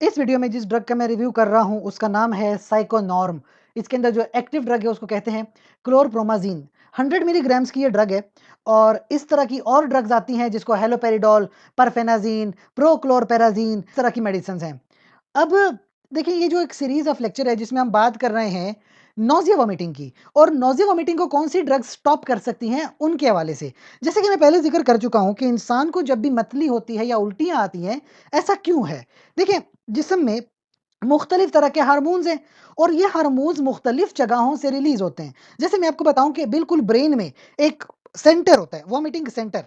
इस वीडियो में जिस ड्रग का मैं रिव्यू कर रहा हूं उसका नाम है साइकोनॉर्म। इसके अंदर जो एक्टिव ड्रग है उसको कहते हैं क्लोरप्रोमाजीन। 100 मिलीग्राम्स की ये ड्रग है। और इस तरह की और ड्रग्स आती हैं जिसको हेलोपेरिडोल, परफेनाजीन, प्रोक्लोरपेराजीन, इस तरह की मेडिसिन हैं। अब देखिए, ये जो एक सीरीज ऑफ लेक्चर है जिसमें हम बात कर रहे हैं नोजिया वोमिटिंग की, और नोजिया वोमिटिंग को कौन सी ड्रग्स स्टॉप कर सकती हैं उनके हवाले से। जैसे कि मैं पहले जिक्र कर चुका हूं कि इंसान को जब भी मतली होती है या उल्टियां आती हैं, ऐसा क्यों है। देखिए, जिस्म में मुख्तलिफ तरह के हार्मोन्स हैं, और ये हार्मोन्स मुख्तलिफ जगहों से रिलीज होते हैं। जैसे मैं आपको बताऊं कि बिल्कुल ब्रेन में एक सेंटर होता है, वॉमिटिंग सेंटर।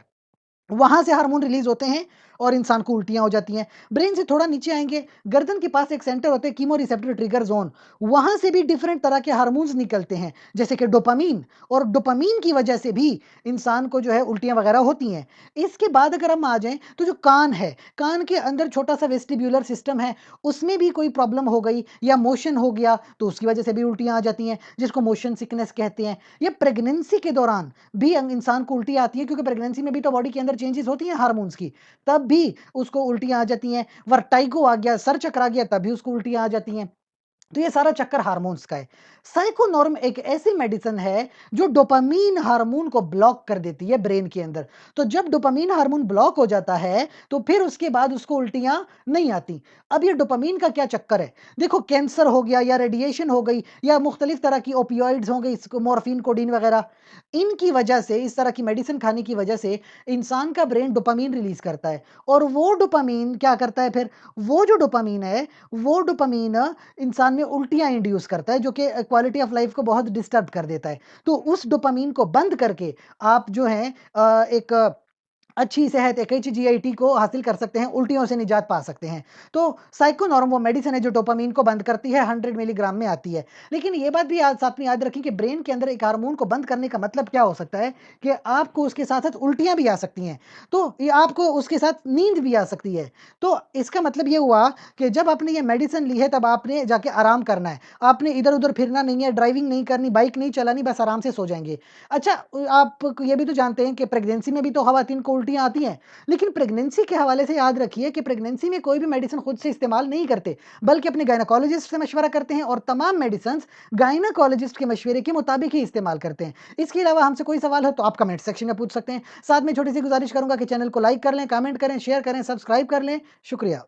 वहां से हार्मोन रिलीज होते हैं और इंसान को उल्टियां हो जाती हैं। ब्रेन से थोड़ा नीचे आएंगे, गर्दन के पास एक सेंटर होता है, कीमो रिसेप्टर ट्रिगर जोन। वहां से भी डिफरेंट तरह के हार्मोन्स निकलते हैं, जैसे कि डोपामीन। और डोपामीन की वजह से भी इंसान को जो है उल्टियां वगैरह होती हैं। इसके बाद अगर हम आ जाएं तो जो कान है, कान के अंदर छोटा सा वेस्टिब्यूलर सिस्टम है, उसमें भी कोई प्रॉब्लम हो गई या मोशन हो गया तो उसकी वजह से भी उल्टियां आ जाती हैं, जिसको मोशन सिकनेस कहते हैं। ये प्रेगनेंसी के दौरान भी इंसान को उल्टी आती है, क्योंकि प्रेगनेंसी में भी तो बॉडी के अंदर चेंजेस होती हैं हार्मोन्स की, तब भी उसको उल्टियां आ जाती हैं। वर्टाइगो आ गया, सर चकरा गया, तब भी उसको उल्टियां आ जाती हैं। तो ये सारा चक्कर हार्मोन्स का है। साइकोनॉर्म एक ऐसी मेडिसिन है जो डोपामीन हार्मोन को ब्लॉक कर देती है ब्रेन के अंदर। तो जब डोपामीन हार्मोन ब्लॉक हो जाता है तो फिर उसके बाद उसको उल्टियां नहीं आती। अब ये डोपामीन का क्या चक्कर है। देखो, कैंसर हो गया या रेडिएशन हो गई या मुख्तलिफ तरह की ओपियोइड्स हो गई, मॉर्फिन, कोडीन वगैरह, इनकी वजह से, इस तरह की मेडिसिन खाने की वजह से इंसान का ब्रेन डोपामीन रिलीज करता है। और वो डोपामीन क्या करता है फिर, वो जो डोपामीन है, वो डोपामीन इंसान में उल्टियां इंड्यूस करता है, जो कि क्वालिटी ऑफ लाइफ को बहुत डिस्टर्ब कर देता है। तो उस डोपामीन को बंद करके आप जो है एक अच्छी सेहत, एक HGIT को हासिल कर सकते हैं, उल्टियों से निजात पा सकते हैं। तो साइकोनॉर्म वो मेडिसिन है जो डोपामीन को बंद करती है, 100 मिलीग्राम में आती है। लेकिन ये बात भी साथ में याद रखें कि ब्रेन के अंदर एक हार्मोन को बंद करने का मतलब क्या हो सकता है कि आपको उसके साथ साथ उल्टियां भी आ सकती हैं। तो ये आपको उसके साथ नींद भी आ सकती है। तो इसका मतलब ये हुआ कि जब आपने ये मेडिसिन ली है तब आपने जाके आराम करना है। आपने इधर उधर फिरना नहीं है, ड्राइविंग नहीं करनी, बाइक नहीं चलानी, बस आराम से सो जाएंगे। अच्छा, आप ये भी तो जानते हैं कि प्रेगनेंसी में भी तो खवातीन को उल्टियां आती हैं। लेकिन प्रेगनेंसी के हवाले से याद रखिए कि प्रेगनेंसी में कोई भी मेडिसिन खुद से इस्तेमाल नहीं करते, बल्कि अपने गायनाकोलॉजिस्ट से मशवरा करते हैं, और तमाम मेडिसिन गायनाकोलॉजिस्ट के मशवरे के मुताबिक ही इस्तेमाल करते हैं। इसके अलावा हमसे कोई सवाल हो तो आप कमेंट सेक्शन में पूछ सकते हैं। साथ में छोटी सी गुजारिश करूंगा कि चैनल को लाइक कर लें, कमेंट करें, शेयर करें, सब्सक्राइब कर लें। शुक्रिया।